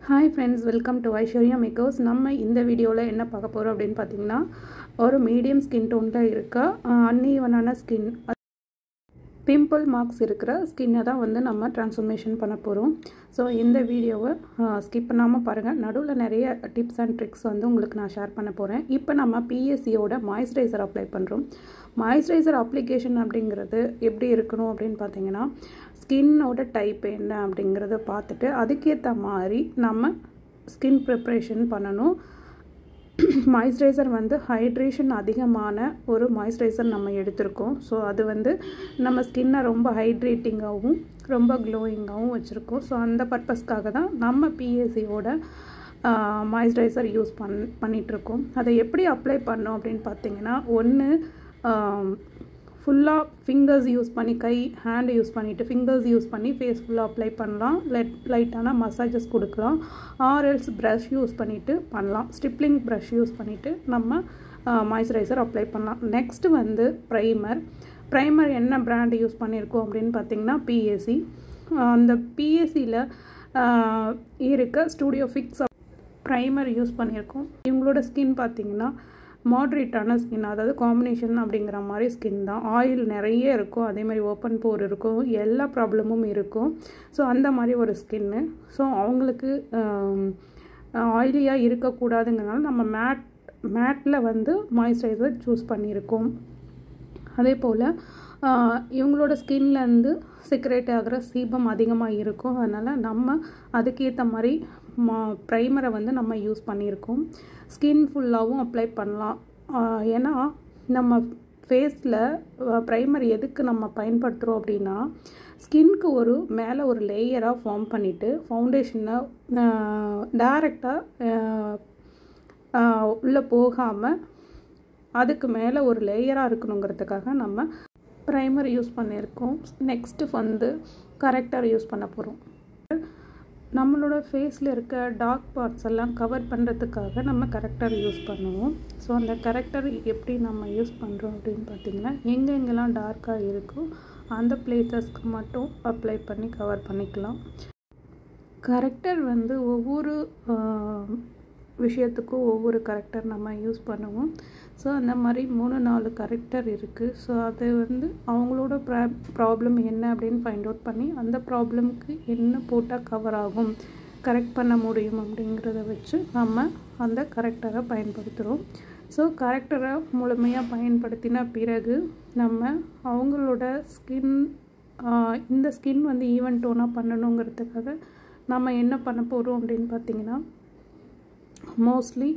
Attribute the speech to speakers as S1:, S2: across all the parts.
S1: Hi friends, welcome to Aishwarya Makers. நம்ம இந்த வீடியோல என்ன பார்க்க போறோம் அப்படினு பாத்தீங்கன்னா ஒரு மீடியம் ஸ்கின் டோன்ல இருக்க அன்ஈவனான ஸ்கின் பிம்பிள் மார்க்ஸ் இருக்கிற ஸ்கின்னை தான் வந்து நம்ம ட்ரான்ஸ்ஃபர்மேஷன் பண்ண போறோம். ஸோ இந்த வீடியோவை ஸ்கிப் பண்ணாமல் பாருங்கள். நடுவில் நிறைய டிப்ஸ் அண்ட் ட்ரிக்ஸ் வந்து உங்களுக்கு நான் ஷேர் பண்ண போகிறேன். இப்போ நம்ம பிஎஸ்சியோட மாய்ஸ்சரைசர் அப்ளை பண்ணுறோம். மாய்ஸ்சரைசர் அப்ளிகேஷன் அப்படிங்கிறது எப்படி இருக்கணும் அப்படின்னு பார்த்தீங்கன்னா, ஸ்கின்னோட டைப் என்ன அப்படிங்கிறத பார்த்துட்டு அதுக்கேற்ற மாதிரி நம்ம ஸ்கின் ப்ரிப்ரேஷன் பண்ணணும். மாய்ஸ்சரைசர் வந்து ஹைட்ரேஷன் அதிகமான ஒரு மாய்ஸ்சரைசர் நம்ம எடுத்திருக்கோம். ஸோ அது வந்து நம்ம ஸ்கின்னை ரொம்ப ஹைட்ரேட்டிங்காகவும் ரொம்ப க்ளோயிங்காகவும் வச்சுருக்கோம். ஸோ அந்த பர்பஸ்க்காக தான் நம்ம பிஎஸ்சியோட மாய்ஸ்சரைசர் யூஸ் பண்ணிகிட்ருக்கோம். அதை எப்படி அப்ளை பண்ணோம் அப்படின்னு பார்த்தீங்கன்னா, ஒன்று ஃபுல்லாக ஃபிங்கர்ஸ் யூஸ் பண்ணி, கை ஹேண்டு யூஸ் பண்ணிவிட்டு ஃபிங்கர்ஸ் யூஸ் பண்ணி ஃபேஸ் ஃபுல்லாக அப்ளை பண்ணலாம். லைட்டான மசாஜஸ் கொடுக்கலாம். ஆர்எல்ஸ் ப்ரஷ் யூஸ் பண்ணிவிட்டு பண்ணலாம். ஸ்டிப்லிங் ப்ரஷ் யூஸ் பண்ணிவிட்டு நம்ம மாய்ஸ்சரைசர் அப்ளை பண்ணலாம். நெக்ஸ்ட்டு வந்து ப்ரைமர் என்ன பிராண்ட் யூஸ் பண்ணியிருக்கோம் அப்படின்னு பார்த்தீங்கன்னா பிஎஸ்சி. அந்த பிஎஸ்சியில் இருக்க ஸ்டூடியோ ஃபிக்ஸ் ப்ரைமர் யூஸ் பண்ணியிருக்கோம். இவங்களோட ஸ்கின் பார்த்திங்கன்னா மாட்ரேட்டான ஸ்கின், அதாவது காம்பினேஷன் அப்படிங்கிற மாதிரி ஸ்கின் தான். ஆயில் நிறைய இருக்கும், அதேமாதிரி ஓப்பன் போர் இருக்கும், எல்லா ப்ராப்ளமும் இருக்கும். ஸோ அந்த மாதிரி ஒரு ஸ்கின்னு. ஸோ அவங்களுக்கு ஆயிலியாக இருக்கக்கூடாதுங்கிறனால நம்ம மேட்டில் வந்து மாய்ஸ்சரைசர் சூஸ் பண்ணியிருக்கோம். அதே போல் இவங்களோட ஸ்கின்லேருந்து செக்ரேட் ஆகிற சீபம் அதிகமாக இருக்கும். அதனால் நம்ம அதுக்கேற்ற மாதிரி ப்ரைமரை வந்து நம்ம யூஸ் பண்ணியிருக்கோம். ஸ்கின் ஃபுல்லாகவும் அப்ளை பண்ணலாம். ஏன்னா நம்ம ஃபேஸில் ப்ரைமர் எதுக்கு நம்ம பயன்படுத்துகிறோம் அப்படின்னா, ஸ்கின்க்கு மேலே ஒரு லேயராக ஃபார்ம் பண்ணிவிட்டு ஃபவுண்டேஷனை டைரெக்டாக உள்ளே போகாமல் அதுக்கு மேலே ஒரு லேயராக இருக்கணுங்கிறதுக்காக நம்ம ப்ரைமர் யூஸ் பண்ணியிருக்கோம். நெக்ஸ்ட்டு வந்து கரெக்டர் யூஸ் பண்ண போகிறோம். நம்மளோட ஃபேஸில் இருக்க டார்க் பார்ட்ஸ் எல்லாம் கவர் பண்ணுறதுக்காக நம்ம கரெக்டர் யூஸ் பண்ணுவோம். ஸோ அந்த கரெக்டர் எப்படி நம்ம யூஸ் பண்ணுறோம் அப்படின்னு பார்த்திங்கன்னா, எங்கெங்கெல்லாம் டார்க்காக இருக்கோ அந்த பிளேசஸ்க்கு மட்டும் அப்ளை பண்ணி கவர் பண்ணிக்கலாம். கரெக்டர் வந்து ஒவ்வொரு விஷயத்துக்கும் ஒவ்வொரு கரெக்டர் நம்ம யூஸ் பண்ணுவோம். ஸோ அந்த மாதிரி 3-4 கரெக்டர் இருக்குது. ஸோ அது வந்து அவங்களோட ப்ராப்ளம் என்ன அப்படின்னு ஃபைண்ட் அவுட் பண்ணி அந்த ப்ராப்ளம்க்கு என்ன போட்டால் கவர் ஆகும், கரெக்ட் பண்ண முடியும் அப்படிங்கிறத வச்சு நம்ம அந்த கரெக்டரை பயன்படுத்துகிறோம். ஸோ கரெக்டரை முழுமையாக பயன்படுத்தின பிறகு நம்ம அவங்களோட இந்த ஸ்கின் வந்து ஈவன் டோனாக பண்ணணுங்கிறதுக்காக நம்ம என்ன பண்ண போகிறோம் அப்படின்னு பார்த்திங்கன்னா, mostly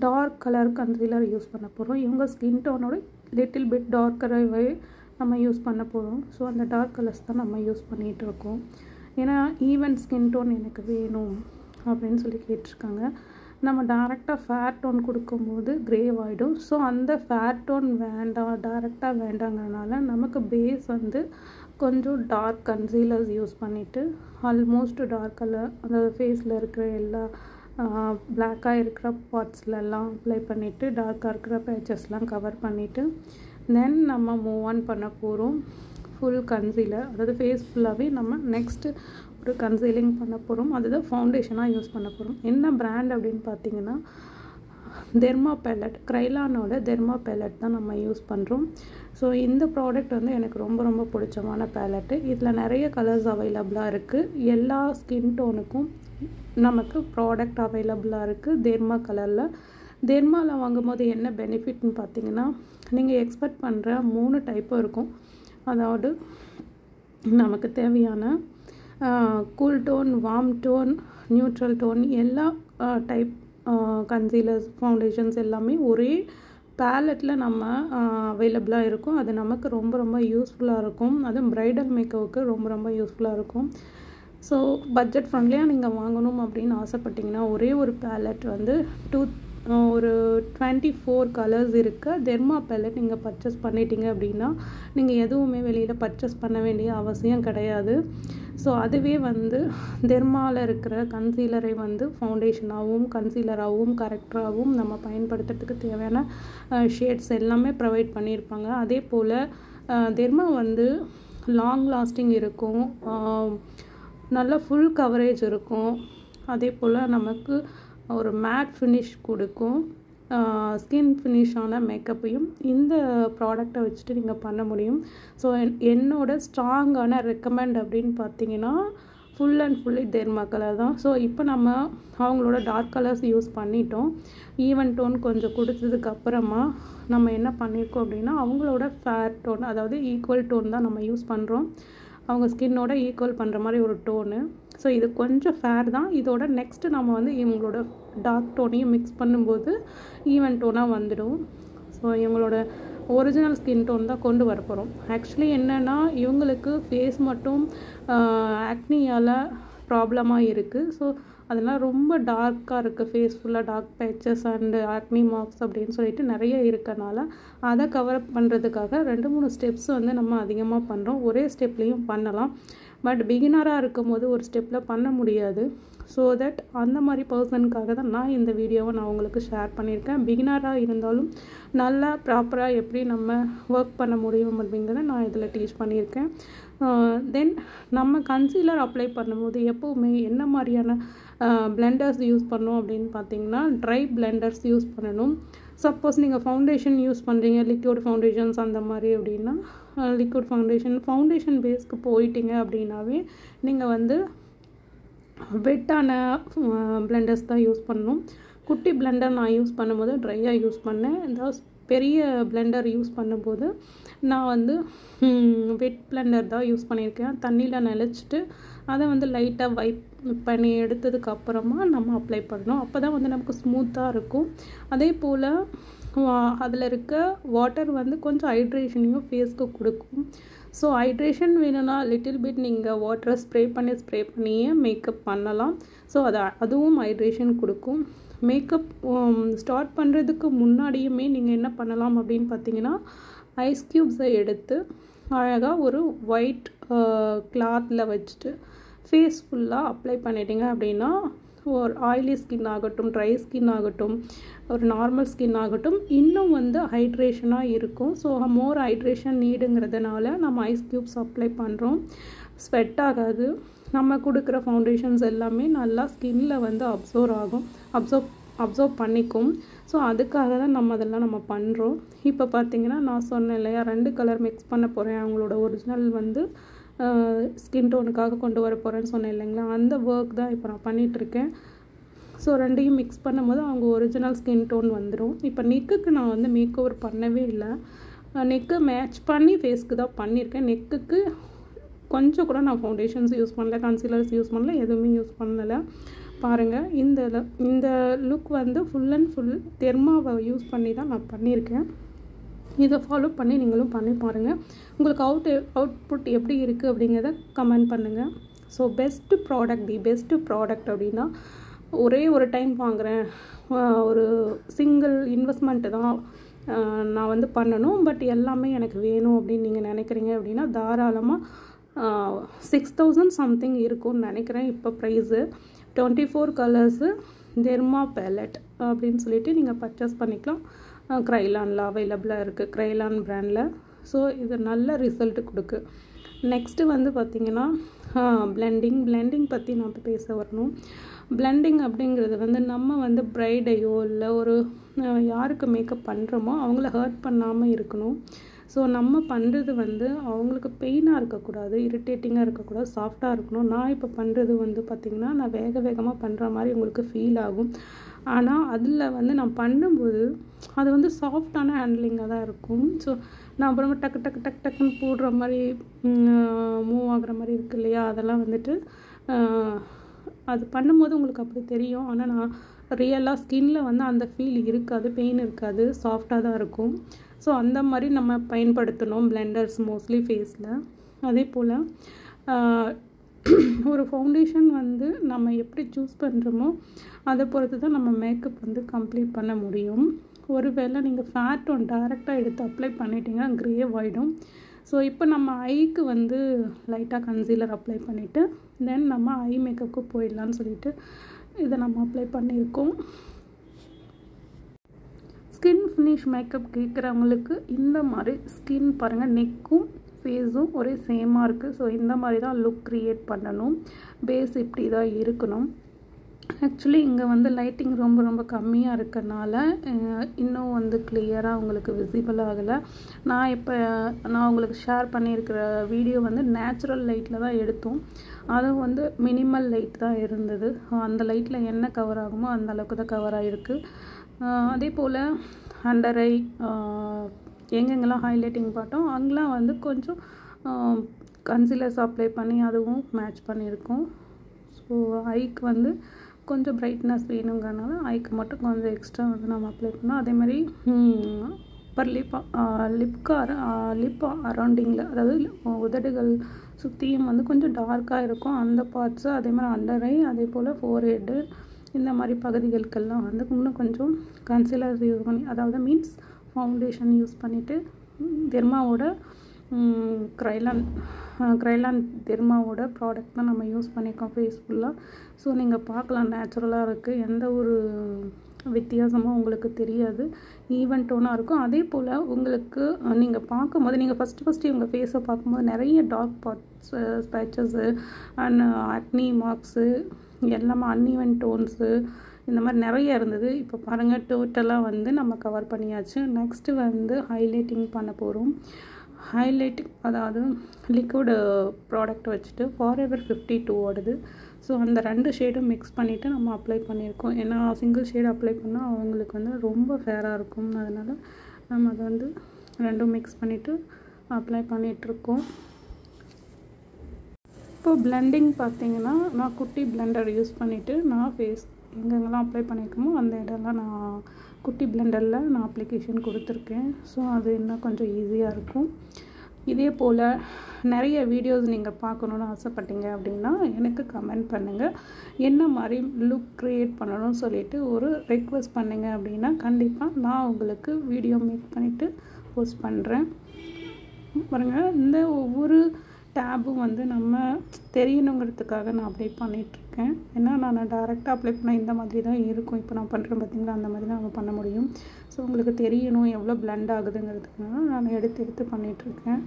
S1: dark colour concealer use பண்ண போகிறோம். இவங்க ஸ்கின் டோனோட லிட்டில் பிட் டார்க்கராகவே நம்ம யூஸ் பண்ண போகிறோம். ஸோ அந்த டார்க் கலர்ஸ் தான் நம்ம யூஸ் பண்ணிகிட்ருக்கோம். ஏன்னா ஈவன் ஸ்கின் டோன் எனக்கு வேணும் அப்படின்னு சொல்லி கேட்டிருக்காங்க. நம்ம டேரெக்டாக ஃபேர் டோன் கொடுக்கும்போது க்ரேவ் ஆகிடும். ஸோ அந்த ஃபேர் டோன் வேண்டாம், டேரெக்டாக வேண்டாங்கிறனால நமக்கு பேஸ் வந்து கொஞ்சம் டார்க் கன்சீலர்ஸ் யூஸ் பண்ணிவிட்டு ஆல்மோஸ்ட் டார்க் கலர் அந்த ஃபேஸில் இருக்கிற எல்லா பிளாக்காக இருக்கிற பார்ட்ஸ்லலாம் அப்ளை பண்ணிவிட்டு டார்க்காக இருக்கிற பேச்சஸ்லாம் கவர் பண்ணிவிட்டு தென் நம்ம மூவ் ஆன் பண்ண போகிறோம். ஃபுல் கன்சீலர், அதாவது ஃபேஸ் ஃபுல்லாகவே நம்ம நெக்ஸ்ட்டு ஒரு கன்சீலிங் பண்ண போகிறோம். அதுதான் ஃபவுண்டேஷனாக யூஸ் பண்ண போகிறோம். என்ன பிராண்ட் அப்படின்னு பார்த்தீங்கன்னா தெர்மா பேலட், க்ரைலானோட தெர்மா பேலட் தான் நம்ம யூஸ் பண்ணுறோம். ஸோ இந்த ப்ராடக்ட் வந்து எனக்கு ரொம்ப ரொம்ப பிடிச்சமான பேலட்டு. இதில் நிறைய கலர்ஸ் அவைலபிளாக இருக்குது. எல்லா ஸ்கின் டோனுக்கும் நமக்கு ப்ராடக்ட் அவைலபிளாக இருக்குது தெர்மா கலரில். தெர்மாவில் வாங்கும்போது என்ன பெனிஃபிட்னு பார்த்தீங்கன்னா, நீங்கள் எக்ஸ்பெக்ட் பண்ணுற 3 டைப்பும் இருக்கும். அதாவது நமக்கு தேவையான cool tone, warm tone, neutral tone எல்லா டைப் கன்சீலர்ஸ், ஃபவுண்டேஷன்ஸ் எல்லாமே ஒரே பேலட்டில் நம்ம அவைலபிளாக இருக்கும். அது நமக்கு ரொம்ப ரொம்ப யூஸ்ஃபுல்லாக இருக்கும். அதுவும் ப்ரைடல் மேக்கப்புக்கு ரொம்ப ரொம்ப யூஸ்ஃபுல்லாக இருக்கும். ஸோ பட்ஜெட் ஃப்ரெண்ட்லியாக நீங்கள் வாங்கணும் அப்படின்னு ஆசைப்பட்டிங்கன்னா ஒரே ஒரு பேலட் வந்து ஒரு 24 கலர்ஸ் இருக்க தெர்மா பேலட் நீங்கள் பர்ச்சேஸ் பண்ணிட்டீங்க அப்படின்னா நீங்கள் எதுவுமே வெளியில் பர்ச்சேஸ் பண்ண வேண்டிய அவசியம் கிடையாது. ஸோ அதுவே வந்து தெர்மாவில் இருக்கிற கன்சீலரை வந்து ஃபவுண்டேஷனாகவும் கன்சீலராகவும் கரெக்டராகவும் நம்ம பயன்படுத்துறதுக்கு தேவையான ஷேட்ஸ் எல்லாமே ப்ரொவைட் பண்ணியிருப்பாங்க. அதே போல் தெர்மா வந்து லாங் லாஸ்டிங் இருக்கும். நல்ல ஃபுல் கவரேஜ் இருக்கும். அதே போல் நமக்கு ஒரு மேட் ஃபினிஷ் கொடுக்கும். ஸ்கின் ஃபினிஷான மேக்கப்பையும் இந்த ப்ராடக்டை வச்சுட்டு நீங்கள் பண்ண முடியும். ஸோ என்னோட ஸ்ட்ராங்கான ரெக்கமெண்ட் அப்படின்னு பார்த்தீங்கன்னா full and fully derma colour தான். ஸோ இப்போ நம்ம அவங்களோட டார்க் கலர்ஸ் யூஸ் பண்ணிட்டோம். ஈவன் டோன் கொஞ்சம் கொடுத்ததுக்கப்புறமா நம்ம என்ன பண்ணியிருக்கோம் அப்படின்னா அவங்களோட ஃபேர் டோன், அதாவது ஈக்குவல் டோன் தான் நம்ம யூஸ் பண்ணுறோம். அவங்க ஸ்கின்னோட ஈக்குவல் பண்ணுற மாதிரி ஒரு டோனு. ஸோ இது கொஞ்சம் ஃபேர் தான். இதோட நெக்ஸ்ட்டு நம்ம வந்து இவங்களோட டார்க் டோனையும் மிக்ஸ் பண்ணும்போது ஈவன் டோனாக வந்துடும். ஸோ இவங்களோட ஒரிஜினல் ஸ்கின் டோன் தான் கொண்டு வர போகிறோம். ஆக்சுவலி என்னென்னா இவங்களுக்கு ஃபேஸ் மட்டும் ஆக்னியால் ப்ராப்ளமாக இருக்குது. ஸோ அதெல்லாம் ரொம்ப டார்க்காக இருக்குது, ஃபேஸ் ஃபுல்லாக dark patches and acne marks அப்படின்னு சொல்லிட்டு நிறைய இருக்கனால அதை கவர் அப் பண்ணுறதுக்காக 2-3 ஸ்டெப்ஸ் வந்து நம்ம அதிகமாக பண்ணுறோம். ஒரே ஸ்டெப்லேயும் பண்ணலாம், பட் பிகினராக இருக்கும் போது ஒரு ஸ்டெப்பில் பண்ண முடியாது. ஸோ தட் அந்த மாதிரி பர்சனுக்காக தான் நான் இந்த வீடியோவை நான் உங்களுக்கு ஷேர் பண்ணியிருக்கேன். பிகினராக இருந்தாலும் நல்லா ப்ராப்பராக எப்படி நம்ம ஒர்க் பண்ண முடியும் அப்படிங்கிறத நான் இதில் டீச் பண்ணியிருக்கேன். தென் நம்ம கன்சீலர் அப்ளை பண்ணும்போது எப்போவுமே என்ன மாதிரியான பிளெண்டர்ஸ் யூஸ் பண்ணோம் அப்படின்னு பார்த்தீங்கன்னா ட்ரை பிளெண்டர்ஸ் யூஸ் பண்ணணும். சப்போஸ் நீங்கள் ஃபவுண்டேஷன் யூஸ் பண்ணுறீங்க, லிக்விட் ஃபவுண்டேஷன்ஸ் அந்த மாதிரி அப்படின்னா லிக்விட் ஃபவுண்டேஷன் பேஸ்க்கு போயிட்டீங்க அப்படின்னாவே நீங்கள் வந்து வெட்டான பிளெண்டர்ஸ் தான் யூஸ் பண்ணணும். குட்டி பிளெண்டர் நான் யூஸ் பண்ணும்போது ட்ரையாக யூஸ் பண்ணேன். இந்த பெரிய பிளெண்டர் யூஸ் பண்ணும்போது நான் வந்து வெட் பிளெண்டர் தான் யூஸ் பண்ணியிருக்கேன். தண்ணியில் நனைச்சிட்டு அதை வந்து லைட்டாக வைப் பண்ணி எடுத்ததுக்கப்புறமா நம்ம அப்ளை பண்ணணும். அப்போ தான் வந்து நமக்கு ஸ்மூத்தாக இருக்கும். அதே போல் அதில் இருக்க வாட்டர் வந்து கொஞ்சம் ஹைட்ரேஷனையும் ஃபேஸ்க்கு கொடுக்கும். ஸோ ஹைட்ரேஷன் வேணும்னா லிட்டில் பிட் நீங்கள் வாட்டரை ஸ்ப்ரே பண்ணியே மேக்கப் பண்ணலாம். ஸோ அதுவும் ஹைட்ரேஷன் கொடுக்கும். மேக்கப் ஸ்டார்ட் பண்ணுறதுக்கு முன்னாடியுமே நீங்கள் என்ன பண்ணலாம் அப்படின்னு பார்த்தீங்கன்னா ஐஸ் க்யூப்ஸை எடுத்து அழகாக ஒரு ஒயிட் கிளாத்தில் வச்சுட்டு ஃபேஸ் ஃபுல்லாக அப்ளை பண்ணிட்டீங்க அப்படின்னா ஒரு ஆயிலி ஸ்கின் ஆகட்டும், ட்ரை ஸ்கின் ஆகட்டும், ஒரு நார்மல் ஸ்கின் ஆகட்டும் இன்னும் வந்து ஹைட்ரேஷனாக இருக்கும். ஸோ மோர் ஹைட்ரேஷன் நீடுங்கிறதுனால நம்ம ஐஸ் க்யூப்ஸ் அப்ளை பண்ணுறோம். ஸ்வெட் ஆகாது. நம்ம கொடுக்குற ஃபவுண்டேஷன்ஸ் எல்லாமே நல்லா ஸ்கின்ல வந்து அப்சர்வ் பண்ணிக்கும். ஸோ அதுக்காக தான் நம்ம பண்ணுறோம். இப்போ பார்த்தீங்கன்னா நான் சொன்னேன் இல்லையா 2 கலர் மிக்ஸ் பண்ண போகிறேன், அவங்களோட ஒரிஜினல் வந்து ஸ்கின் டோனுக்காக கொண்டு வர போகிறேன்னு சொன்னேன் இல்லைங்களா, அந்த ஒர்க் தான் இப்போ நான் பண்ணிகிட்ருக்கேன். ஸோ 2ஐயும் மிக்ஸ் பண்ணும்போது அவங்க ஒரிஜினல் ஸ்கின் டோன் வந்துடும். இப்போ நெக்குக்கு நான் வந்து மேக் ஓவர் பண்ணவே இல்லை. நெக்கு மேட்ச் பண்ணி ஃபேஸ்க்கு தான் பண்ணியிருக்கேன். நெக்குக்கு கொஞ்சம் கூட நான் ஃபவுண்டேஷன்ஸ் யூஸ் பண்ணல, கன்சீலர்ஸ் யூஸ் பண்ணல, எதுவுமே யூஸ் பண்ணலை. பாருங்கள், இந்த லுக் வந்து ஃபுல் அண்ட் ஃபுல் தெர்மாவை யூஸ் பண்ணி தான் நான் பண்ணியிருக்கேன். இதை ஃபாலோ பண்ணி நீங்களும் பண்ணி பாருங்கள். உங்களுக்கு அவுட்புட் எப்படி இருக்குது அப்படிங்கிறத கமெண்ட் பண்ணுங்கள். ஸோ பெஸ்ட்டு ப்ராடக்ட் அப்படின்னா ஒரே ஒரு டைம் வாங்குகிறேன், ஒரு சிங்கிள் இன்வெஸ்ட்மெண்ட்டு தான் நான் வந்து பண்ணணும், பட் எல்லாமே எனக்கு வேணும் அப்படின்னு நீங்கள் நினைக்கிறீங்க அப்படின்னா தாராளமாக 6000 சம்திங் இருக்கும்னு நினைக்கிறேன். இப்போ ப்ரைஸு 24 கலர்ஸு டெர்மா பேலட் அப்படின்னு சொல்லிட்டு நீங்கள் பர்ச்சேஸ் பண்ணிக்கலாம். க்ரைலானில் அவைலபிளாக இருக்குது, க்ரைலான் பிராண்டில். ஸோ இது நல்ல ரிசல்ட் கொடுக்கு. நெக்ஸ்ட்டு வந்து பார்த்திங்கன்னா பிளெண்டிங் பற்றி நான் இப்போ பேச வரணும். பிளெண்டிங் அப்படிங்கிறது வந்து நம்ம வந்து ப்ரைடையோ இல்லை ஒரு யாருக்கு மேக்கப் பண்ணுறோமோ அவங்கள ஹர்ட் பண்ணாமல் இருக்கணும். ஸோ நம்ம பண்ணுறது வந்து அவங்களுக்கு பெயினாக இருக்கக்கூடாது, இரிட்டேட்டிங்காக இருக்கக்கூடாது, சாஃப்டாக இருக்கணும். நான் இப்போ பண்ணுறது வந்து பார்த்திங்கன்னா நான் வேகமாக பண்ணுற மாதிரி உங்களுக்கு ஃபீல் ஆகும். ஆனால் அதில் வந்து நான் பண்ணும்போது அது வந்து சாஃப்டான ஹேண்ட்லிங்காக தான் இருக்கும். ஸோ நான் அப்புறமா டக்குன்னு போடுற மாதிரி மூவ் ஆகுற மாதிரி இருக்குது இல்லையா, அதெல்லாம் வந்துட்டு அது பண்ணும்போது உங்களுக்கு அப்படி தெரியும். ஆனால் நான் ரியலாக ஸ்கின்னில் வந்து அந்த ஃபீல் இருக்காது, பெயின் இருக்காது, சாஃப்டாக தான் இருக்கும். ஸோ அந்த மாதிரி நம்ம பயன்படுத்தணும் பிளெண்டர்ஸ் மோஸ்ட்லி ஃபேஸில். அதே போல் ஒரு ஃபவுண்டேஷன் வந்து நம்ம எப்படி சூஸ் பண்ணுறோமோ அதை பொறுத்து தான் நம்ம மேக்கப் வந்து கம்ப்ளீட் பண்ண முடியும். ஒருவேளை நீங்கள் ஃபேட் ஒன் டைரெக்டாக எடுத்து அப்ளை பண்ணிட்டீங்கன்னா க்ரேவ் ஆகிடும். ஸோ இப்போ நம்ம ஐக்கு வந்து லைட்டாக கன்சீலர் அப்ளை பண்ணிவிட்டு தென் நம்ம ஐ மேக்கப்புக்கு போயிடலான்னு சொல்லிட்டு இதை நம்ம அப்ளை பண்ணியிருக்கோம். ஸ்கின் ஃபினிஷ் மேக்கப் கேட்குறவங்களுக்கு இந்த மாதிரி ஸ்கின் பாருங்கள், நெக்கும் ஃபேஸும் ஒரே சேமாக இருக்குது. ஸோ இந்த மாதிரி தான் லுக் க்ரியேட் பண்ணணும். பேஸ் இப்படி தான் இருக்கணும். ஆக்சுவலி இங்கே வந்து லைட்டிங் ரொம்ப ரொம்ப கம்மியாக இருக்கறனால இன்னும் வந்து கிளியராக உங்களுக்கு விசிபிள் ஆகலை. நான் உங்களுக்கு ஷேர் பண்ணியிருக்கிற வீடியோ வந்து நேச்சுரல் லைட்டில் தான் எடுத்தோம். அதுவும் வந்து மினிமல் லைட் தான் இருந்தது. அந்த லைட்டில் என்ன கவர் ஆகுமோ அந்த அளவுக்கு தான் கவர் ஆகிருக்கு. அதே போல் அண்டர் ஐ எங்கெங்கெல்லாம் ஹைலைட்டிங் பார்த்தோம் அங்கெல்லாம் வந்து கொஞ்சம் கன்சீலர்ஸ் அப்ளை பண்ணி அதுவும் மேட்ச் பண்ணியிருக்கோம். ஸோ ஐக்கு வந்து கொஞ்சம் பிரைட்னஸ் வேணுங்கிறனால ஐக்கு மட்டும் கொஞ்சம் எக்ஸ்ட்ரா வந்து நம்ம அப்ளை பண்ணோம். அதேமாதிரி பர் லிப் அரௌண்டிங்கில், அதாவது உதடுகள் சுற்றியும் வந்து கொஞ்சம் டார்க்காக இருக்கும் அந்த பார்ட்ஸு. அதே மாதிரி அண்டர் ஐ, அதே போல் ஃபோர்ஹெட்டு, இந்த மாதிரி பகுதிகளுக்கெல்லாம் வந்து இன்னும் கொஞ்சம் கன்சீலர்ஸ் யூஸ் பண்ணி, அதாவது மீன்ஸ் ஃபவுண்டேஷன் யூஸ் பண்ணிவிட்டு தெர்மாவோட க்ரைலான் தெர்மாவோட ப்ராடக்ட் தான் நம்ம யூஸ் பண்ணியிருக்கோம் ஃபேஸ் ஃபுல்லாக. ஸோ நீங்கள் பார்க்கலாம் நேச்சுரலாக இருக்குது, எந்த ஒரு வித்தியாசமாக உங்களுக்கு தெரியாது, ஈவன் டோனாக இருக்கும். அதே போல் உங்களுக்கு நீங்கள் பார்க்கும்போது நீங்கள் ஃபஸ்ட்டு உங்கள் ஃபேஸை பார்க்கும்போது நிறைய dark parts, patches and acne marks எல்லாமே அன்ஈவன் டோன்ஸு இந்த மாதிரி நிறைய இருந்தது. இப்போ பாருங்கள் டோட்டலாக வந்து நம்ம கவர் பண்ணியாச்சு. நெக்ஸ்ட்டு வந்து ஹைலைட்டிங் பண்ண போகிறோம். ஹைலைட்டிங் அதாவது லிக்விட் ப்ராடக்ட் வச்சுட்டு ஃபாரெவர் 52 ஓடுது. ஸோ அந்த 2 ஷேடும் மிக்ஸ் பண்ணிவிட்டு நம்ம அப்ளை பண்ணியிருக்கோம். ஏன்னா சிங்கிள் ஷேடு அப்ளை பண்ணால் அவங்களுக்கு வந்து ரொம்ப ஃபேராக இருக்கும். அதனால் நம்ம அதை வந்து 2 மிக்ஸ் பண்ணிவிட்டு அப்ளை பண்ணிகிட்ருக்கோம். இப்போது பிளெண்டிங் பார்த்திங்கன்னா நான் குட்டி பிளெண்டர் யூஸ் பண்ணிவிட்டு நான் ஃபேஸ் எங்கெங்கெல்லாம் அப்ளை பண்ணியிருக்கோமோ அந்த இடம்லாம் நான் குட்டி பிளெண்டரில் நான் அப்ளிகேஷன் கொடுத்துருக்கேன். ஸோ அது இன்னும் கொஞ்சம் ஈஸியாக இருக்கும். இதே போல் நிறைய வீடியோஸ் நீங்கள் பார்க்கணுன்னு ஆசைப்பட்டீங்க அப்படின்னா எனக்கு கமெண்ட் பண்ணுங்கள். என்ன மாதிரி லுக் க்ரியேட் பண்ணணும்னு சொல்லிவிட்டு ஒரு ரெக்வெஸ்ட் பண்ணிங்க அப்படின்னா கண்டிப்பாக நான் உங்களுக்கு வீடியோ மேக் பண்ணிவிட்டு போஸ்ட் பண்ணுறேன். பாருங்கள், இந்த ஒவ்வொரு டேபும் வந்து நம்ம தெரியணுங்கிறதுக்காக நான் அப்ளை பண்ணிகிட்ருக்கேன். ஏன்னா நான் டைரெக்டாக அப்ளை பண்ணால் இந்த மாதிரி தான் இருக்கும். இப்போ நான் பண்ணுறேன் பார்த்திங்களா, அந்த மாதிரி தான் நம்ம பண்ண முடியும். ஸோ உங்களுக்கு தெரியணும் எவ்வளோ பிளெண்ட் ஆகுதுங்கிறதுக்காக நான் எடுத்து பண்ணிகிட்ருக்கேன்.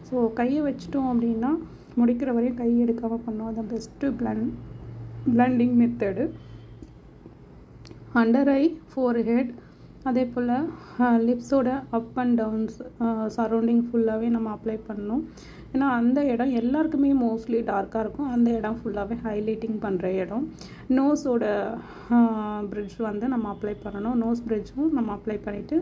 S1: ஸோ கையை வச்சிட்டோம் அப்படின்னா முடிக்கிற வரையும் கை எடுக்காமல் பண்ணோம். அது best blending method. Under eye, forehead, அதே போல் லிப்ஸோட அப் அண்ட் டவுன்ஸ் சரௌண்டிங் ஃபுல்லாகவே நம்ம அப்ளை பண்ணணும். ஏன்னா அந்த இடம் எல்லாருக்குமே மோஸ்ட்லி டார்க்காக இருக்கும். அந்த இடம் ஃபுல்லாகவே ஹைலைட்டிங் பண்ணுற இடம். நோஸோட பிரிட்ஜ் வந்து நம்ம அப்ளை பண்ணணும். நோஸ் பிரிட்ஜும் நம்ம அப்ளை பண்ணிவிட்டு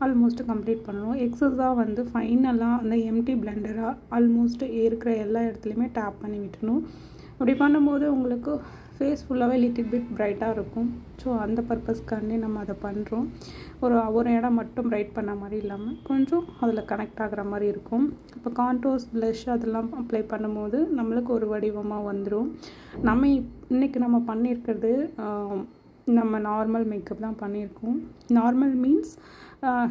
S1: ஆல்மோஸ்ட் கம்ப்ளீட் பண்ணணும். எக்ஸஸாக வந்து ஃபைனலாக அந்த எம்டி பிளெண்டராக ஆல்மோஸ்ட் இருக்கிற எல்லா இடத்துலையுமே டேப் பண்ணி விட்டணும். அப்படி பண்ணும்போது உங்களுக்கு ஃபேஸ் ஃபுல்லாகவே லிட்டில் பிட் பிரைட்டாக இருக்கும். ஸோ அந்த பர்பஸ்க்காண்டி நம்ம அதை பண்ணுறோம். ஒரு இடம் மட்டும் பிரைட் பண்ண மாதிரி இல்லாமல் கொஞ்சம் அதில் கனெக்ட் ஆகிற மாதிரி இருக்கும். இப்போ கான்டோர்ஸ், ப்ளஷ் அதெல்லாம் அப்ளை பண்ணும்போது நம்மளுக்கு ஒரு வடிவமாக வந்துடும். இன்றைக்கி நம்ம பண்ணியிருக்கிறது நம்ம நார்மல் மேக்கப் தான் பண்ணியிருக்கோம். நார்மல் மீன்ஸ்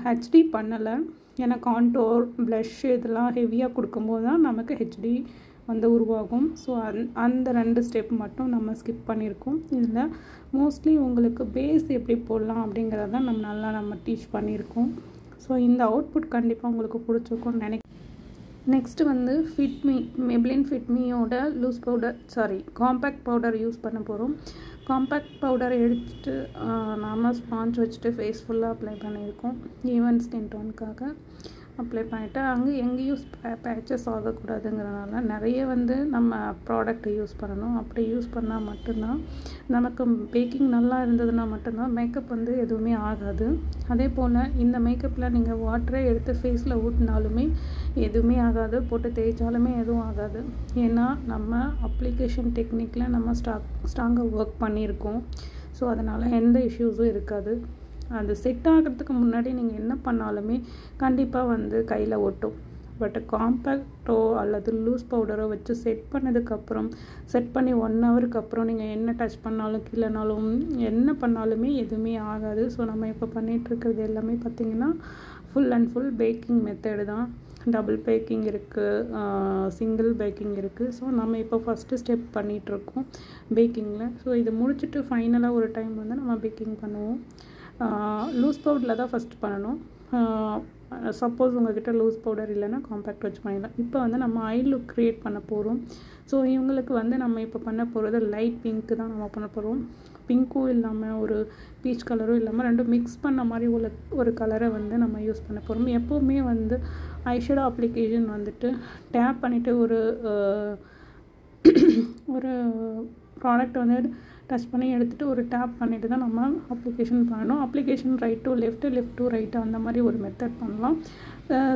S1: ஹெச்டி பண்ணலை. ஏன்னா கான்டோர், ப்ளஷ் இதெல்லாம் ஹெவியாக கொடுக்கும்போது தான் நமக்கு ஹெச்டி வந்து உருவாகும். ஸோ அந்த 2 ஸ்டெப் மட்டும் நம்ம ஸ்கிப் பண்ணியிருக்கோம். இதில் மோஸ்ட்லி உங்களுக்கு பேஸ் எப்படி போடலாம் அப்படிங்கிறத நம்ம டீச் பண்ணியிருக்கோம். ஸோ இந்த அவுட்புட் கண்டிப்பாக உங்களுக்கு பிடிச்சிருக்கும்னு நினைக்கிறேன். நெக்ஸ்ட்டு வந்து மெப்ளின் ஃபிட்மியோட காம்பேக்ட் பவுடர் யூஸ் பண்ண போகிறோம். காம்பேக்ட் பவுடர் எடுத்துட்டு நாம் ஸ்பாஞ்ச் வச்சுட்டு ஃபேஸ் ஃபுல்லாக அப்ளை பண்ணியிருக்கோம். ஈவன் ஸ்கின் டோனுக்காக அப்ளை பண்ணிவிட்டு அங்கே எங்கேயும் பேச்சஸ் ஆகக்கூடாதுங்கிறனால நிறைய வந்து நம்ம ப்ராடக்ட்டை யூஸ் பண்ணணும். அப்படி யூஸ் பண்ணால் மட்டும்தான் நமக்கு பேக்கிங் நல்லா இருந்ததுன்னா மட்டும்தான் மேக்கப் வந்து எதுவுமே ஆகாது. அதே போல் இந்த மேக்கப்பில் நீங்கள் வாட்டரை எடுத்து ஃபேஸில் ஊற்றினாலுமே எதுவுமே ஆகாது, போட்டு தேய்ச்சாலுமே எதுவும் ஆகாது. ஏன்னா நம்ம அப்ளிகேஷன் டெக்னிக்கில் நம்ம ஸ்ட்ராங்காக ஒர்க் பண்ணியிருக்கோம். ஸோ அதனால் எந்த இஷ்யூஸும் இருக்காது. அது செட் ஆகிறதுக்கு முன்னாடி நீங்கள் என்ன பண்ணாலுமே கண்டிப்பாக வந்து கையில் ஒட்டும். பட் காம்பேக்டோ அல்லது லூஸ் பவுடரோ வச்சு செட் பண்ணி 1 ஹவருக்கு அப்புறம் நீங்கள் என்ன டச் பண்ணாலும் கீழேனாலும் என்ன பண்ணாலுமே எதுவுமே ஆகாது. ஸோ நம்ம இப்போ பண்ணிகிட்ருக்கிறது எல்லாமே பார்த்திங்கன்னா full and full baking method தான். டபுள் பேக்கிங் இருக்குது, சிங்கிள் பேக்கிங் இருக்குது. ஸோ நம்ம இப்போ ஃபஸ்ட்டு ஸ்டெப் பண்ணிகிட்ருக்கோம் பேக்கிங்கில். ஸோ இது முடிச்சுட்டு ஃபைனலாக ஒரு டைம் வந்து நம்ம பேக்கிங் பண்ணுவோம். லூஸ் பவுடரில் தான் ஃபஸ்ட் பண்ணணும். சப்போஸ் உங்கள்கிட்ட லூஸ் பவுடர் இல்லைன்னா காம்பேக்ட் வச்சு பண்ணிடலாம். இப்போ வந்து நம்ம ஐ லுக் க்ரியேட் பண்ண போகிறோம். ஸோ இவங்களுக்கு வந்து நம்ம இப்போ பண்ண போகிறது லைட் பிங்க்கு தான் நம்ம பண்ண போகிறோம். பிங்க்கும் இல்லாமல் ஒரு பீச் கலரும் இல்லாமல் ரெண்டும் மிக்ஸ் பண்ண மாதிரி ஒரு கலரை வந்து நம்ம யூஸ் பண்ண போகிறோம். எப்போவுமே வந்து ஐஷேடோ அப்ளிகேஷன் வந்துட்டு டேப் பண்ணிவிட்டு ஒரு ப்ராடக்ட் வந்து டச் பண்ணி எடுத்துகிட்டு ஒரு டேப் பண்ணிவிட்டு தான் நம்ம அப்ளிகேஷன் பண்ணணும். Application right to left, left to right அந்த மாதிரி ஒரு மெத்தட் பண்ணலாம்.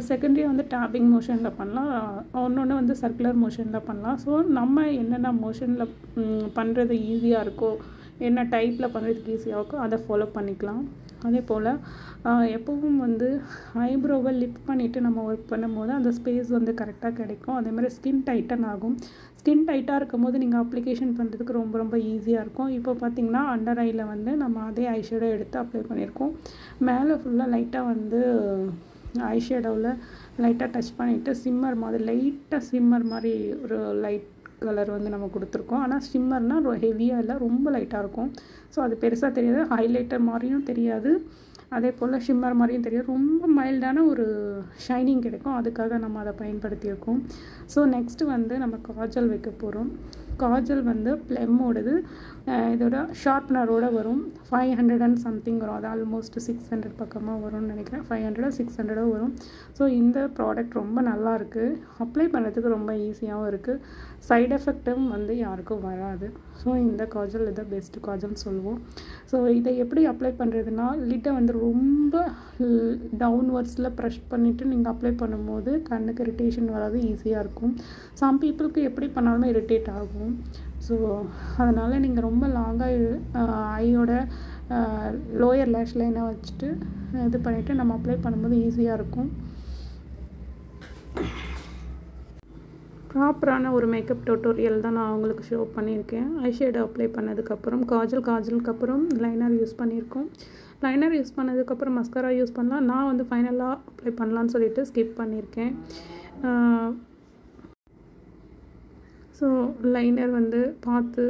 S1: செகண்டரி வந்து டேப்பிங் மோஷனில் பண்ணலாம், ஒன்று வந்து சர்க்குலர் மோஷனில் பண்ணலாம். ஸோ நம்ம என்னென்ன மோஷனில் பண்ணுறது ஈஸியாக இருக்கோ, என்ன டைப்பில் பண்ணுறதுக்கு ஈஸியாக இருக்கோ அதை ஃபாலோ பண்ணிக்கலாம். அதே போல் எப்போவும் வந்து ஐப்ரோவை லிப் பண்ணிவிட்டு நம்ம ஒர்க் பண்ணும்போது அந்த ஸ்பேஸ் வந்து கரெக்டாக கிடைக்கும். அதேமாதிரி ஸ்கின் டைட்டன் ஆகும். ஸ்கின் டைட்டாக இருக்கும் போது நீங்கள் அப்ளிகேஷன் பண்ணுறதுக்கு ரொம்ப ரொம்ப ஈஸியாக இருக்கும். இப்போ பார்த்திங்கன்னா அண்டர் ஐயில் வந்து நம்ம அதே ஐஷேடோ எடுத்து அப்ளை பண்ணியிருக்கோம். மேலே ஃபுல்லாக லைட்டாக வந்து ஐஷேடோவில் லைட்டாக டச் பண்ணிவிட்டு லைட்டாக சிம்மர் மாதிரி ஒரு லைட் கலர் வந்து நம்ம கொடுத்துருக்கோம். ஆனால் ஷிம்மர்னால் ஹெவியாக இல்லை, ரொம்ப லைட்டாக இருக்கும். ஸோ அது பெருசாக தெரியாது, ஹைலைட்டர் மாதிரியும் தெரியாது, அதே போல் ஷிம்மர் மாதிரியும் தெரியாது, ரொம்ப மைல்டான ஒரு ஷைனிங் கிடைக்கும். அதுக்காக நம்ம அதை பயன்படுத்தியிருக்கோம். ஸோ நெக்ஸ்ட்டு வந்து நம்ம காஜல் வைக்க போகிறோம். காஜல் வந்து ப்ளம்மோடது, இதோட ஷார்ப்னரோடு வரும். 500 and something வரும். அது ஆல்மோஸ்ட் 600 பக்கமாக வரும்னு நினைக்கிறேன். 500 600 வரும். ஸோ இந்த ப்ராடக்ட் ரொம்ப நல்லாயிருக்கு, அப்ளை பண்ணுறதுக்கு ரொம்ப ஈஸியாகவும் இருக்குது, சைட் எஃபெக்டும் வந்து யாருக்கும் வராது. ஸோ இந்த காஜல் இதை பெஸ்ட் காஜல்னு சொல்லுவோம். ஸோ இதை எப்படி அப்ளை பண்ணுறதுனா, லிட்டை வந்து ரொம்ப டவுன்வர்ட்ஸில் ப்ரெஷ் பண்ணிவிட்டு நீங்கள் அப்ளை பண்ணும்போது கண்ணுக்கு இரிட்டேஷன் வராது, ஈஸியாக இருக்கும். சம் பீப்புளுக்கு எப்படி பண்ணாலுமே இரிட்டேட் ஆகும். ஸோ அதனால் நீங்கள் ரொம்ப லாங்காக ஐயோட லோயர் லேஷ் லைனை வச்சுட்டு இது பண்ணிவிட்டு நம்ம அப்ளை பண்ணும்போது ஈஸியாக இருக்கும். ப்ராப்பரான ஒரு மேக்கப் டியூட்டோரியல் தான் நான் உங்களுக்கு ஷோ பண்ணியிருக்கேன். ஐஷேடோ அப்ளை பண்ணதுக்கப்புறம் காஜலுக்கு அப்புறம் லைனர் யூஸ் பண்ணியிருக்கோம். லைனர் யூஸ் பண்ணதுக்கப்புறம் மஸ்காரா யூஸ் பண்ணலாம். நான் வந்து ஃபைனலாக அப்ளை பண்ணலான்னு சொல்லிட்டு ஸ்கிப் பண்ணியிருக்கேன். ஸோ லைனர் வந்து பார்த்து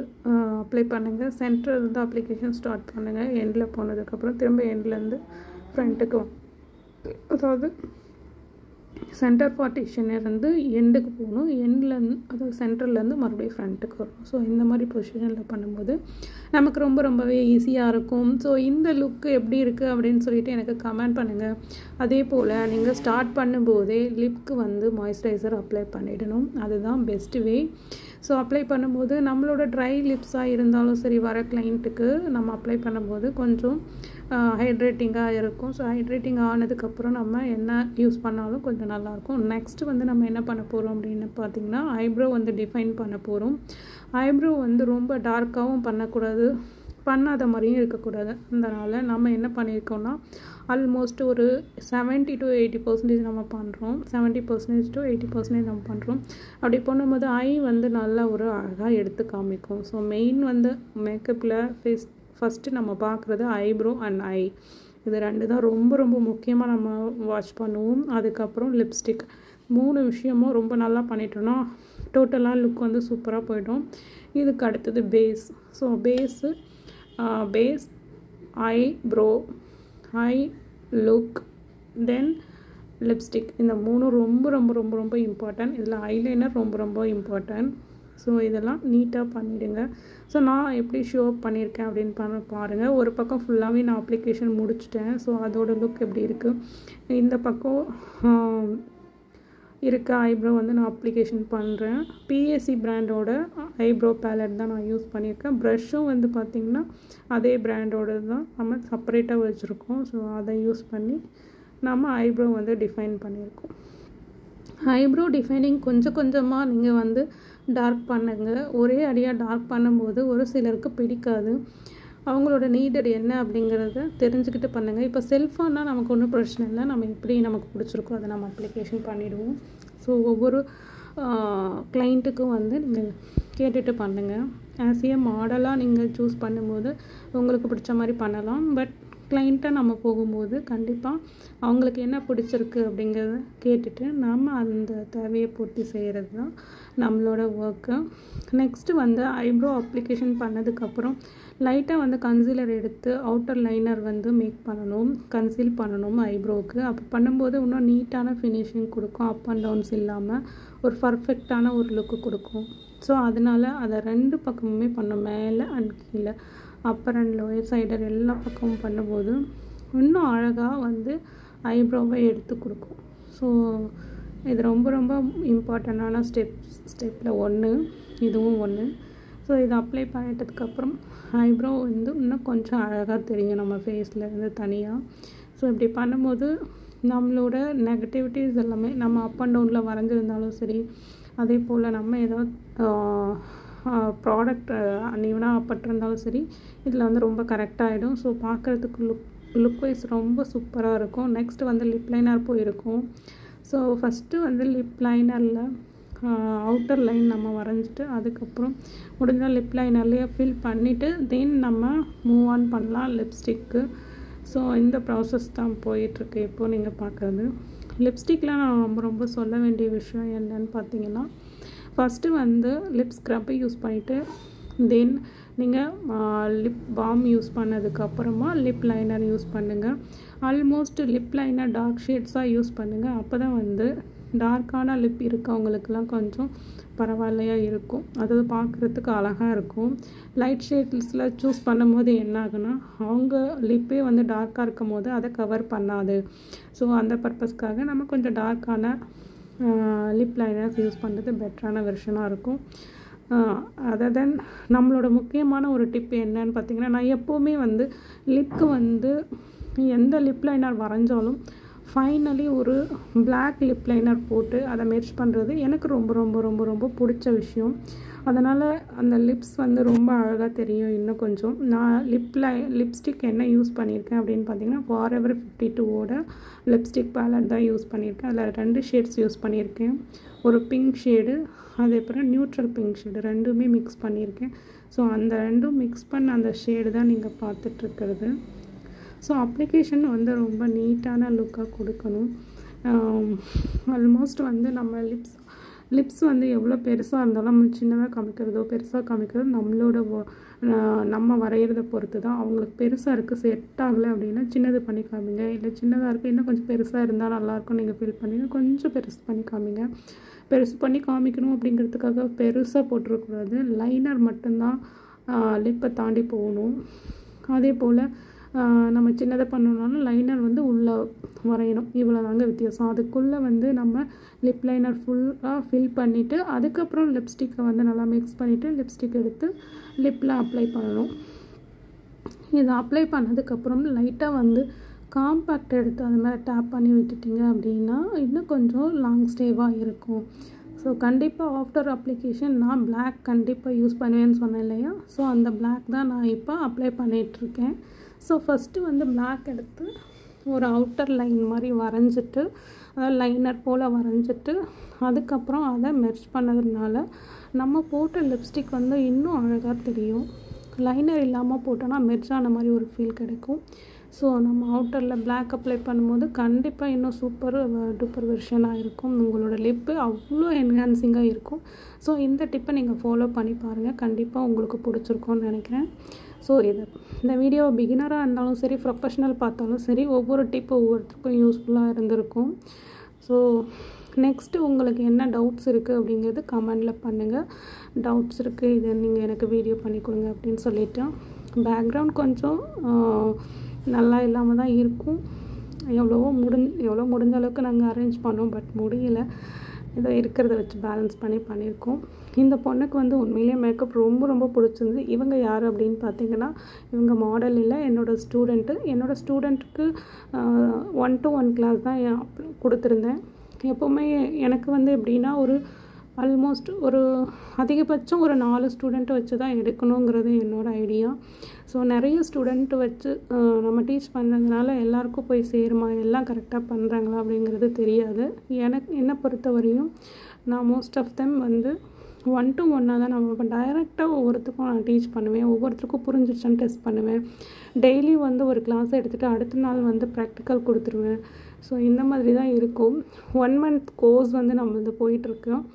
S1: அப்ளை பண்ணுங்கள். சென்டர் வந்து அப்ளிகேஷன் ஸ்டார்ட் பண்ணுங்கள். எண்டில் போனதுக்கப்புறம் திரும்ப எண்ட்லேருந்து ஃப்ரண்ட்டுக்கு அதாவது சென்டர் பார்ட்டிஷன்லேருந்து எண்டுக்கு போகணும், எண்ட்லேருந்து அதாவது சென்டர்லேருந்து மறுபடியும் ஃப்ரண்ட்டுக்கு வரணும். ஸோ இந்த மாதிரி பொசிஷனில் பண்ணும்போது நமக்கு ரொம்பவே ஈஸியாக இருக்கும். ஸோ இந்த லுக்கு எப்படி இருக்குது அப்படின்னு சொல்லிட்டு எனக்கு கமெண்ட் பண்ணுங்கள். அதே போல் நீங்கள் ஸ்டார்ட் பண்ணும்போதே லிப்க்கு வந்து மாய்ஸ்சரைசர் அப்ளை பண்ணிடணும், அதுதான் பெஸ்ட் வே. ஸோ அப்ளை பண்ணும்போது நம்மளோட ட்ரை லிப்ஸாக இருந்தாலும் சரி, வர கிளைண்ட்டுக்கு நம்ம அப்ளை பண்ணும்போது கொஞ்சம் ஹைட்ரேட்டிங்காக இருக்கும். ஸோ ஹைட்ரேட்டிங் ஆனதுக்கப்புறம் நம்ம என்ன யூஸ் பண்ணாலும் கொஞ்சம் நல்லாயிருக்கும். நெக்ஸ்ட்டு வந்து நம்ம என்ன பண்ண போகிறோம் அப்படின்னு பார்த்திங்கன்னா, ஐப்ரோ வந்து டிஃபைன் பண்ண போகிறோம். ஐப்ரோ வந்து ரொம்ப டார்க்காகவும் பண்ணக்கூடாது, பண்ணாத மாதிரியும் இருக்கக்கூடாது. அதனால் நம்ம என்ன பண்ணியிருக்கோம்னா, ஆல்மோஸ்ட் ஒரு 70 to 80% நம்ம பண்ணுறோம். 70% to 80% நம்ம பண்ணுறோம். அப்படி பண்ணும்போது ஐ வந்து நல்லா ஒரு அழகாக எடுத்து காமிக்கும். ஸோ மெயின் வந்து மேக்கப்பில் ஃபஸ்ட்டு நம்ம பார்க்குறது ஐப்ரோ அண்ட் ஐ, இது ரெண்டு தான் ரொம்ப முக்கியமாக நம்ம வாட்ச் பண்ணுவோம். அதுக்கப்புறம் லிப்ஸ்டிக், 3 விஷயமும் ரொம்ப நல்லா பண்ணிட்டோன்னா டோட்டலாக லுக் வந்து சூப்பராக போய்டும். இதுக்கு அடுத்தது base. So base eyebrow, eye look, then lipstick, இந்த 3 ரொம்ப இம்பார்ட்டன்ட். இதில் ஐலைனர் ரொம்ப இம்பார்ட்டன்ட். ஸோ இதெல்லாம் நீட்டாக பண்ணிவிடுங்க. ஸோ நான் எப்படி ஷோ பண்ணியிருக்கேன் அப்படின்னு பாருங்கள். ஒரு பக்கம் ஃபுல்லாகவே நான் அப்ளிகேஷன் முடிச்சிட்டேன். ஸோ அதோட லுக் எப்படி இருக்குது, இந்த பக்கம் இருக்க ஐப்ரோ வந்து நான் அப்ளிகேஷன் பண்ணுறேன். பிஎஸ்சி பிராண்டோட ஐப்ரோ பேலட் தான் நான் யூஸ் பண்ணியிருக்கேன். ப்ரஷ்ஷும் வந்து பார்த்திங்கன்னா அதே பிராண்டோட தான் நம்ம செப்பரேட்டாக வச்சுருக்கோம். ஸோ அதை யூஸ் பண்ணி நம்ம ஐப்ரோ வந்து டிஃபைன் பண்ணியிருக்கோம். ஐப்ரோ டிஃபைனிங் கொஞ்சமாக நீங்கள் வந்து டார்க் பண்ணுங்கள். ஒரே அடியாக டார்க் பண்ணும்போது ஒரு சிலருக்கு பிடிக்காது. அவங்களோட நீடட் என்ன அப்படிங்கிறத தெரிஞ்சுக்கிட்டு பண்ணுங்கள். இப்போ செல்ஃபானால் நமக்கு ஒன்றும் பிரச்சனை இல்லை, நம்ம எப்படி நமக்கு பிடிச்சிருக்கோ அதை நம்ம அப்ளிகேஷன் பண்ணிவிடுவோம். ஸோ ஒவ்வொரு கிளைண்ட்டுக்கும் வந்து நீங்கள் கேட்டுட்டு பண்ணுங்கள். ஆஸ் ஏ மாடலாக நீங்கள் சூஸ் பண்ணும்போது உங்களுக்கு பிடிச்ச மாதிரி பண்ணலாம். பட் கிளைண்ட்டாக நம்ம போகும்போது கண்டிப்பாக அவங்களுக்கு என்ன பிடிச்சிருக்கு அப்படிங்கிறத கேட்டுட்டு நம்ம அந்த தேவையை பூர்த்தி செய்கிறது தான் நம்மளோட ஒர்க்கு. நெக்ஸ்ட்டு வந்து ஐப்ரோ அப்ளிகேஷன் பண்ணதுக்கப்புறம் லைட்டாக வந்து கன்சீலர் எடுத்து அவுட்டர் லைனர் வந்து மேக் பண்ணணும், கன்சீல் பண்ணணும் ஐப்ரோவுக்கு. அப்போ பண்ணும்போது இன்னும் நீட்டான ஃபினிஷிங் கொடுக்கும், அப் அண்ட் டவுன்ஸ் இல்லாமல் ஒரு பர்ஃபெக்டான ஒரு லுக்கு கொடுக்கும். ஸோ அதனால் அதை 2 பக்கமுமே பண்ணோம், மேலே அண்ட் கீழே, அப்பர் அண்ட் லோயர் சைடர் எல்லா பக்கமும் பண்ணும்போது இன்னும் அழகாக வந்து ஐப்ரோவை எடுத்து கொடுக்கும். ஸோ இது ரொம்ப ரொம்ப இம்பார்ட்டண்ட்டான ஸ்டெப்பில் ஒன்று, இதுவும் ஒன்று. ஸோ இதை அப்ளை பண்ணிட்டதுக்கப்புறம் ஐப்ரோ வந்து இன்னும் கொஞ்சம் அழகாக தெரியும் நம்ம ஃபேஸில் இருந்து தனியாக. ஸோ இப்படி பண்ணும்போது நம்மளோட நெகட்டிவிட்டிஸ் எல்லாமே நம்ம அப் அண்ட் டவுனில் வரைஞ்சிருந்தாலும் சரி, அதே போல் நம்ம ஏதாவது ப்ராடக்ட் அன்னிவனாக பட்டிருந்தாலும் சரி, இதில் வந்து ரொம்ப கரெக்டாகிடும். ஸோ பார்க்குறதுக்கு லுக் வைஸ் ரொம்ப சூப்பராக இருக்கும். நெக்ஸ்ட்டு வந்து லிப் லைனர் போயிருக்கும். ஸோ ஃபஸ்ட்டு வந்து லிப் லைனரில் அவுட்டர் லைன் நம்ம வரைஞ்சிட்டு அதுக்கப்புறம் முடிஞ்சால் லிப் லைனர்லேயே ஃபில் பண்ணிவிட்டு தென் நம்ம மூவ் ஆன் பண்ணலாம் லிப்ஸ்டிக்கு. ஸோ இந்த ப்ராசஸ் தான் போயிட்டுருக்கு இப்போது நீங்கள் பார்க்குறது. லிப்ஸ்டிக்கில் நான் ரொம்ப ரொம்ப சொல்ல வேண்டிய விஷயம் என்னன்னு பார்த்தீங்கன்னா, ஃபஸ்ட்டு வந்து லிப் ஸ்க்ரப்பை யூஸ் பண்ணிவிட்டு தென் நீங்கள் லிப் பாம் யூஸ் பண்ணதுக்கப்புறமா லிப் லைனர் யூஸ் பண்ணுங்கள். ஆல்மோஸ்ட் லிப் லைனர் டார்க் ஷேட்ஸாக யூஸ் பண்ணுங்கள். அப்போ தான் வந்து டார்க்கான லிப் இருக்கவங்களுக்கெல்லாம் கொஞ்சம் பரவாயில்லையாக இருக்கும், அதாவது பார்க்குறதுக்கு அழகாக இருக்கும். லைட் ஷேட்ஸில் சூஸ் பண்ணும்போது என்ன ஆகுனா அவங்க லிப்பே வந்து டார்க்காக இருக்கும் போது அதை கவர் பண்ணாது. ஸோ அந்த பர்பஸ்க்காக நம்ம கொஞ்சம் டார்க்கான லிப் லைனர்ஸ் யூஸ் பண்ணுறது பெட்டரான வெர்ஷனாக இருக்கும். அதர் தென் நம்மளோட முக்கியமான ஒரு டிப் என்னன்னு பார்த்தீங்கன்னா, நான் எப்போவுமே வந்து லிப்க்கு வந்து எந்த லிப் லைனர் வரைஞ்சாலும் ஃபைனலி ஒரு பிளாக் லிப் லைனர் போட்டு அதை மெர்ஜ் பண்ணுறது எனக்கு ரொம்ப ரொம்ப ரொம்ப ரொம்ப பிடிச்ச விஷயம். அதனால் அந்த லிப்ஸ் வந்து ரொம்ப அழகாக தெரியும் இன்னும் கொஞ்சம். நான் லிப்ஸ்டிக் என்ன யூஸ் பண்ணியிருக்கேன் அப்படின்னு பார்த்தீங்கன்னா, ஃபாரெவர் 52ஓட லிப்ஸ்டிக் பேலட் தான் யூஸ் பண்ணியிருக்கேன். அதில் 2 ஷேட்ஸ் யூஸ் பண்ணியிருக்கேன், ஒரு பிங்க் ஷேடு, அதே அப்புறம் நியூட்ரல் பிங்க் ஷேடு, 2மே மிக்ஸ் பண்ணியிருக்கேன். ஸோ அந்த 2ம் மிக்ஸ் பண்ண அந்த ஷேடு தான் நீங்கள் பார்த்துட்ருக்கிறது. ஸோ அப்ளிகேஷன் வந்து ரொம்ப நீட்டான லுக்காக கொடுக்கணும். ஆல்மோஸ்ட் வந்து நம்ம லிப்ஸ் வந்து எவ்வளோ பெருசாக இருந்தாலும் நம்ம சின்னதாக காமிக்கிறதோ பெருசாக காமிக்கிறதோ நம்மளோட நம்ம வரைகிறத பொறுத்து தான். அவங்களுக்கு பெருசாக இருக்குது செட் ஆகலை அப்படின்னா சின்னது பண்ணி காமிங்க, இல்லை சின்னதாக இருக்குது இன்னும் கொஞ்சம் பெருசாக இருந்தால் நல்லாயிருக்கும் நீங்கள் ஃபீல் பண்ணிங்க, கொஞ்சம் பெருசு பண்ணி காமிங்க. பெருசு பண்ணி காமிக்கணும் அப்படிங்கிறதுக்காக பெருசாக போட்டுருக்கூடாது, லைனர் மட்டும்தான் லிப்பை தாண்டி போகணும். அதே போல் நம்ம சின்னதை பண்ணணுன்னாலும் லைனர் வந்து உள்ளே வரையணும், இவ்வளோ தாங்க வித்தியாசம். அதுக்குள்ளே வந்து நம்ம லிப் லைனர் ஃபுல்லாக ஃபில் பண்ணிவிட்டு அதுக்கப்புறம் லிப்ஸ்டிக்கை வந்து நல்லா மிக்ஸ் பண்ணிவிட்டு லிப்ஸ்டிக் எடுத்து லிப்பில் அப்ளை பண்ணணும். இதை அப்ளை பண்ணதுக்கப்புறம் லைட்டாக வந்து காம்பேக்ட் எடுத்து அது மாதிரி டேப் பண்ணி விட்டுட்டிங்க அப்படின்னா இன்னும் கொஞ்சம் லாங் ஸ்டேவாக இருக்கும். ஸோ கண்டிப்பாக ஆஃப்டர் அப்ளிகேஷன் நான் பிளாக் கண்டிப்பாக யூஸ் பண்ணுவேன்னு சொன்னேன் இல்லையா, ஸோ அந்த பிளாக் தான் நான் இப்போ அப்ளை பண்ணிகிட்ருக்கேன். ஸோ ஃபஸ்ட்டு வந்து பிளாக் எடுத்து ஒரு அவுட்டர் லைன் மாதிரி வரைஞ்சிட்டு, அதாவது லைனர் போல் வரைஞ்சிட்டு அதுக்கப்புறம் அதை மெர்ஜ் பண்ணதுனால நம்ம போட்ட லிப்ஸ்டிக் வந்து இன்னும் அழகாக தெரியும். லைனர் இல்லாமல் போட்டோன்னா மெர்ஜ் ஆன மாதிரி ஒரு ஃபீல் கிடைக்கும். ஸோ நம்ம அவுட்டரில் பிளாக் அப்ளை பண்ணும்போது கண்டிப்பாக இன்னும் சூப்பர் டூப்பர் வெர்ஷனாக இருக்கும். உங்களோட லிப்பு அவ்வளோ என்ஹான்சிங்காக இருக்கும். ஸோ இந்த டிப்பை நீங்கள் ஃபாலோ பண்ணி பாருங்கள், கண்டிப்பாக உங்களுக்கு பிடிச்சிருக்கும்னு நினைக்கிறேன். ஸோ இந்த வீடியோ பிகினராக இருந்தாலும் சரி ப்ரொஃபஷ்னல் பார்த்தாலும் சரி ஒவ்வொரு டிப்பு ஒவ்வொருத்தருக்கும் யூஸ்ஃபுல்லாக இருந்திருக்கும். ஸோ நெக்ஸ்ட்டு உங்களுக்கு என்ன டவுட்ஸ் இருக்குது அப்படிங்கிறது கமெண்டில் பண்ணுங்கள். டவுட்ஸ் இருக்குது, இதை நீங்கள் எனக்கு வீடியோ பண்ணி கொடுங்க அப்படின்னு சொல்லிவிட்டு. பேக்ரவுண்ட் கொஞ்சம் நல்லா இல்லாமல் தான் இருக்கும், எவ்வளோ முடிஞ்ச அளவுக்கு நாங்கள் அரேஞ்ச் பண்ணோம், பட் முடியல. இதை இருக்கிறத வச்சு பேலன்ஸ் பண்ணியிருக்கோம். இந்த பொண்ணுக்கு வந்து உண்மையிலே மேக்கப் ரொம்ப ரொம்ப பிடிச்சிருந்து. இவங்க யார் அப்படின்னு பார்த்தீங்கன்னா, இவங்க மாடல் இல்லை, என்னோடய ஸ்டூடெண்ட்டுக்கு 1-to-1 கிளாஸ் தான் கொடுத்துருந்தேன். எப்போவுமே எனக்கு வந்து எப்படின்னா ஆல்மோஸ்ட் ஒரு அதிகபட்சம் ஒரு 4 ஸ்டூடெண்ட்டை வச்சு தான் எடுக்கணுங்கிறது என்னோடய ஐடியா. ஸோ நிறைய ஸ்டூடெண்ட்டு வச்சு நம்ம டீச் பண்ணுறதுனால எல்லாருக்கும் போய் சேருமா, எல்லாம் கரெக்டாக பண்ணுறாங்களா அப்படிங்கிறது தெரியாது. என்னை பொறுத்த வரையும் நான் மோஸ்ட் ஆஃப் தெம் வந்து 1 to 1 தான் நம்ம இப்போ டைரெக்டாக ஒவ்வொருத்தருக்கும் நான் டீச் பண்ணுவேன், ஒவ்வொருத்தருக்கும் புரிஞ்சிருச்சான்னு டெஸ்ட் பண்ணுவேன். டெய்லி வந்து ஒரு கிளாஸ் எடுத்துகிட்டு அடுத்த நாள் வந்து ப்ராக்டிக்கல் கொடுத்துருவேன். ஸோ இந்த மாதிரி தான் இருக்கும். 1 month கோர்ஸ் வந்து நம்ம வந்து போயிட்டுருக்கோம்.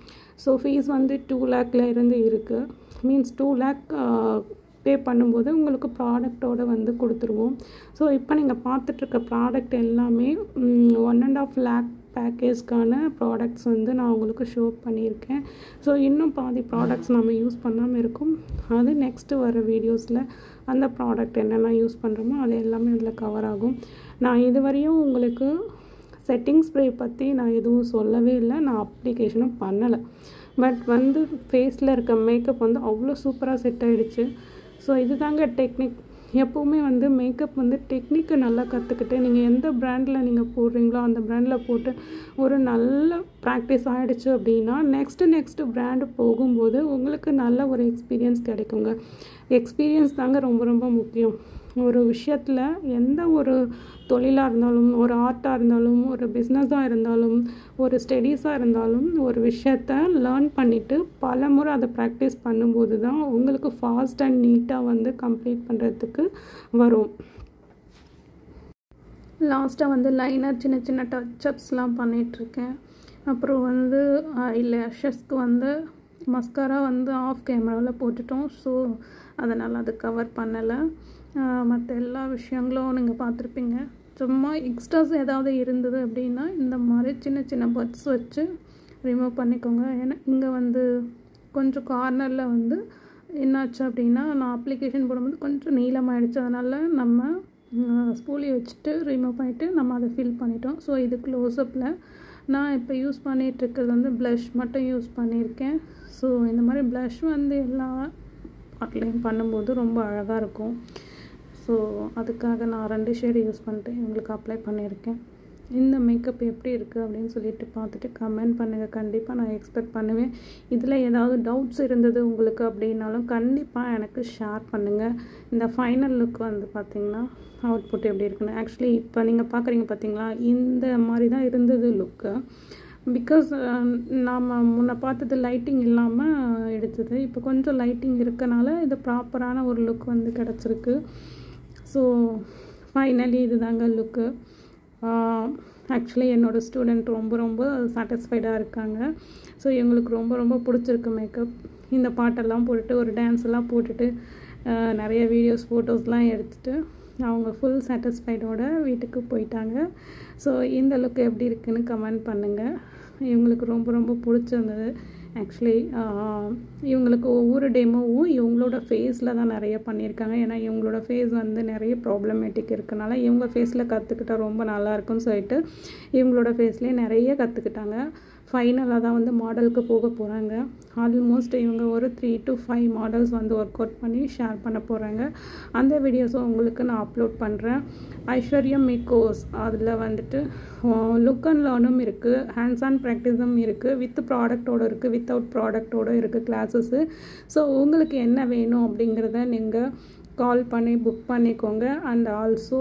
S1: ஸோ ஃபீஸ் வந்து 2 lakhல இருந்து இருக்குது. மீன்ஸ் 2 lakh பே பண்ணும்போது உங்களுக்கு ப்ராடக்டோடு வந்து கொடுத்துருவோம். ஸோ இப்போ நீங்கள் பார்த்துட்ருக்க ப்ராடக்ட் எல்லாமே 1.5 lakh பேக்கேஜ்க்கான ப்ராடக்ட்ஸ் வந்து நான் உங்களுக்கு ஷோ பண்ணியிருக்கேன். ஸோ இன்னும் பாதி ப்ராடக்ட்ஸ் நம்ம யூஸ் பண்ணாமல் இருக்கும். அது நெக்ஸ்ட்டு வர வீடியோஸில் அந்த ப்ராடக்ட் என்னென்ன யூஸ் பண்ணுறோமோ அது எல்லாமே அதில் கவர் ஆகும். நான் இதுவரையும் உங்களுக்கு செட்டிங் ஸ்ப்ரே பற்றி நான் எதுவும் சொல்லவே இல்லை, நான் அப்ளிகேஷனும் பண்ணலை. பட் வந்து ஃபேஸில் இருக்க மேக்கப் வந்து அவ்வளோ சூப்பராக செட் ஆகிடுச்சு. ஸோ இதுதாங்க டெக்னிக். எப்போவுமே வந்து மேக்கப் வந்து டெக்னிக்கை நல்லா கற்றுக்கிட்டு நீங்கள் எந்த ப்ராண்டில் நீங்கள் போடுறீங்களோ அந்த ப்ராண்டில் போட்டு ஒரு நல்ல ப்ராக்டிஸ் ஆகிடுச்சு அப்படின்னா நெக்ஸ்ட்டு ப்ராண்டு போகும்போது உங்களுக்கு நல்ல ஒரு எக்ஸ்பீரியன்ஸ் கிடைக்குங்க. எக்ஸ்பீரியன்ஸ் தாங்க ரொம்ப ரொம்ப முக்கியம். ஒரு விஷயத்தில் எந்த ஒரு தொழிலாக இருந்தாலும், ஒரு ஆர்ட்டாக இருந்தாலும், ஒரு பிஸ்னஸாக இருந்தாலும், ஒரு ஸ்டடீஸாக இருந்தாலும், ஒரு விஷயத்த லேர்ன் பண்ணிவிட்டு பல முறை அதை ப்ராக்டிஸ் பண்ணும்போது தான் உங்களுக்கு ஃபாஸ்ட் அண்ட் நீட்டாக வந்து கம்ப்ளீட் பண்ணுறதுக்கு வரும். லாஸ்ட்டாக வந்து லைனர் சின்ன சின்ன டச்சப்ஸ்லாம் பண்ணிகிட்ருக்கேன். அப்புறம் வந்து ஐலேஷஸ்க்கு வந்து மஸ்காரா வந்து ஆஃப் கேமராவில் போட்டுட்டோம். ஸோ அதனால் அது கவர் பண்ணலை. மற்ற எல்லா விஷயங்களும் நீங்கள் பார்த்துருப்பீங்க. சும்மா எக்ஸ்ட்ராஸ் ஏதாவது இருந்தது அப்படின்னா இந்த மாதிரி சின்ன சின்ன பட்ஸ் வச்சு ரிமூவ் பண்ணிக்கோங்க. ஏன்னா இங்கே வந்து கொஞ்சம் கார்னரில் வந்து என்னாச்சு அப்படின்னா நான் அப்ளிகேஷன் போடும்போது கொஞ்சம் நீளமாகிடுச்சு. அதனால் நம்ம ஸ்பூலி வச்சுட்டு ரிமூவ் பண்ணிவிட்டு நம்ம அதை ஃபில் பண்ணிட்டோம். ஸோ இது க்ளோஸ்அப்பில் நான் இப்போ யூஸ் பண்ணிகிட்ருக்கிறது வந்து ப்ளஷ் மட்டும் யூஸ் பண்ணியிருக்கேன். ஸோ இந்த மாதிரி ப்ளஷ் வந்து எல்லா பார்ட்லேயும் பண்ணும்போது ரொம்ப அழகாக இருக்கும். ஸோ அதுக்காக நான் 2 ஷேடு யூஸ் பண்ணிட்டு உங்களுக்கு அப்ளை பண்ணியிருக்கேன். இந்த மேக்கப் எப்படி இருக்குது அப்படின்னு சொல்லிட்டு பார்த்துட்டு கமெண்ட் பண்ணுங்கள். கண்டிப்பாக நான் எக்ஸ்பெக்ட் பண்ணுவேன். இதில் ஏதாவது டவுட்ஸ் இருந்தது உங்களுக்கு அப்படின்னாலும் கண்டிப்பாக எனக்கு ஷேர் பண்ணுங்கள். இந்த ஃபைனல் லுக் வந்து பார்த்திங்கன்னா அவுட்புட் எப்படி இருக்குன்னு ஆக்சுவலி இப்போ நீங்கள் பார்க்குறீங்க பார்த்தீங்களா, இந்த மாதிரி தான் இருந்தது லுக்கு. பிகாஸ் நாம் முன்ன பார்த்தது லைட்டிங் இல்லாமல் எடுத்தது. இப்போ கொஞ்சம் லைட்டிங் இருக்கனால இது ப்ராப்பரான ஒரு லுக் வந்து கிடச்சிருக்கு. ஸோ ஃபைனலி இது தாங்க லுக்கு. ஆக்சுவலி என்னோடய ஸ்டூடெண்ட் ரொம்ப ரொம்ப சாட்டிஸ்ஃபைடாக இருக்காங்க. ஸோ இவங்களுக்கு ரொம்ப ரொம்ப பிடிச்சிருக்கு மேக்கப். இந்த பாட்டெல்லாம் போட்டுட்டு ஒரு டான்ஸ் எல்லாம் போட்டுட்டு நிறைய வீடியோஸ் ஃபோட்டோஸ்லாம் எடுத்துகிட்டு அவங்க ஃபுல் சாட்டிஸ்ஃபைடோட வீட்டுக்கு போயிட்டாங்க. ஸோ இந்த லுக் எப்படி இருக்குன்னு கமெண்ட் பண்ணுங்கள். இவங்களுக்கு ரொம்ப ரொம்ப பிடிச்சிருந்தது. ஆக்சுவலி இவங்களுக்கு ஒவ்வொரு டெமோவும் இவங்களோட ஃபேஸில் தான் நிறைய பண்ணியிருக்காங்க. ஏன்னா இவங்களோட ஃபேஸ் வந்து நிறைய ப்ராப்ளமேட்டிக் இருக்கனால இவங்க ஃபேஸில் கற்றுக்கிட்டால் ரொம்ப நல்லாயிருக்கும்னு சொல்லிட்டு இவங்களோட ஃபேஸ்லேயே நிறைய கற்றுக்கிட்டாங்க. ஃபைனலாக தான் வந்து மாடலுக்கு போக போகிறாங்க. ஆல்மோஸ்ட் இவங்க ஒரு 3 to 5 மாடல்ஸ் வந்து ஒர்க் அவுட் பண்ணி ஷேர் பண்ண போகிறாங்க. அந்த வீடியோஸும் உங்களுக்கு நான் அப்லோட் பண்ணுறேன். ஐஸ்வர்யா மேக்கோஸ் அதில் வந்துட்டு லுக் அண்ட் லேர்னும் இருக்குது, ஹேண்ட்ஸ் ஆன் ப்ராக்டிஸும் இருக்குது, வித் ப்ராடக்டோடு இருக்குது, வித்தவுட் ப்ராடக்டோடு இருக்குது கிளாஸஸ்ஸு. ஸோ உங்களுக்கு என்ன வேணும் அப்படிங்கிறத நீங்கள் கால் பண்ணி புக் பண்ணிக்கோங்க. அண்ட் ஆல்சோ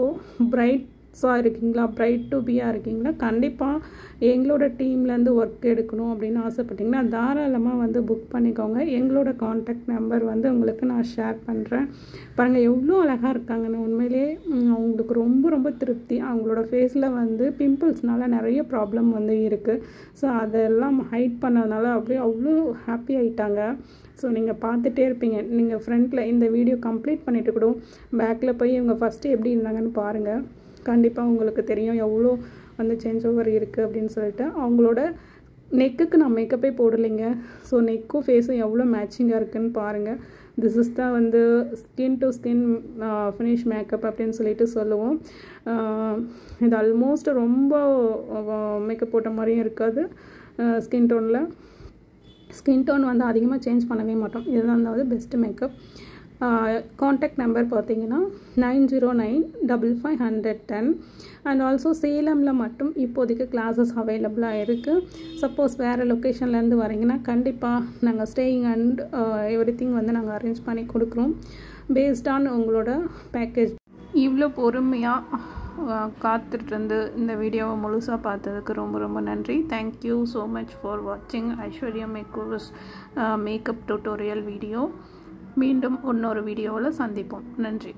S1: இருக்கீங்களா, பிரைட் டு பியாக இருக்கீங்களா, கண்டிப்பாக எங்களோட டீம்லேருந்து ஒர்க் எடுக்கணும் அப்படின்னு ஆசைப்பட்டிங்கன்னா தாராளமாக வந்து புக் பண்ணிக்கோங்க. எங்களோட காண்டாக்ட் நம்பர் வந்து உங்களுக்கு நான் ஷேர் பண்ணுறேன். பாருங்கள் எவ்வளோ அழகாக இருக்காங்கன்னு. உண்மையிலே அவங்களுக்கு ரொம்ப ரொம்ப திருப்தி. அவங்களோட ஃபேஸில் வந்து பிம்பிள்ஸ்னால நிறைய ப்ராப்ளம் வந்து இருக்குது. ஸோ அதெல்லாம் ஹைட் பண்ணதுனால அப்படியே அவ்வளோ ஹாப்பி ஆகிட்டாங்க. ஸோ நீங்கள் பார்த்துட்டே இருப்பீங்க. நீங்கள் ஃப்ரண்ட்டில் இந்த வீடியோ கம்ப்ளீட் பண்ணிவிட்டு கூட பேக்கில் போய் இவங்க ஃபஸ்ட்டு எப்படி இருந்தாங்கன்னு பாருங்கள். கண்டிப்பாக உங்களுக்கு தெரியும் எவ்வளோ வந்து சேஞ்ச் ஓவர் இருக்குது அப்படின்னு சொல்லிட்டு. அவங்களோட நெக்குக்கு நான் மேக்கப்பே போடலைங்க. ஸோ நெக்கும் ஃபேஸும் எவ்வளோ மேட்சிங்காக இருக்குதுன்னு பாருங்கள். திஸ் இஸ் தான் வந்து skin to skin finish makeup அப்படின்னு சொல்லிட்டு சொல்லுவோம். இது ஆல்மோஸ்ட் ரொம்ப மேக்கப் போட்ட மாதிரியும் இருக்காது. ஸ்கின் டோன் வந்து அதிகமாக சேஞ்ச் பண்ணவே மாட்டோம். இதுதான் வந்து பெஸ்ட்டு மேக்கப். காண்டாக்ட் நம்பர் பார்த்தீங்கன்னா 90955110. அண்ட் ஆல்சோ சேலமில் மட்டும் இப்போதைக்கு கிளாஸஸ் அவைலபிளாக இருக்குது. சப்போஸ் வேறு லொக்கேஷன்லேருந்து வரீங்கன்னா கண்டிப்பாக நாங்கள் ஸ்டேயிங் அண்ட் எவ்ரிதிங் வந்து நாங்கள் அரேஞ்ச் பண்ணி கொடுக்குறோம் பேஸ்ட் ஆன் உங்களோட பேக்கேஜ். இவ்வளோ பொறுமையாக காத்துட்டு இருந்து இந்த வீடியோவை முழுசாக பார்த்ததுக்கு ரொம்ப ரொம்ப நன்றி. தேங்க்யூ ஸோ மச் ஃபார் வாட்சிங் ஐஸ்வர்யா மேக்ஓவர்ஸ் மேக்கப் டியூட்டோரியல் வீடியோ. மீண்டும் இன்னொரு வீடியோவில் சந்திப்போம். நன்றி.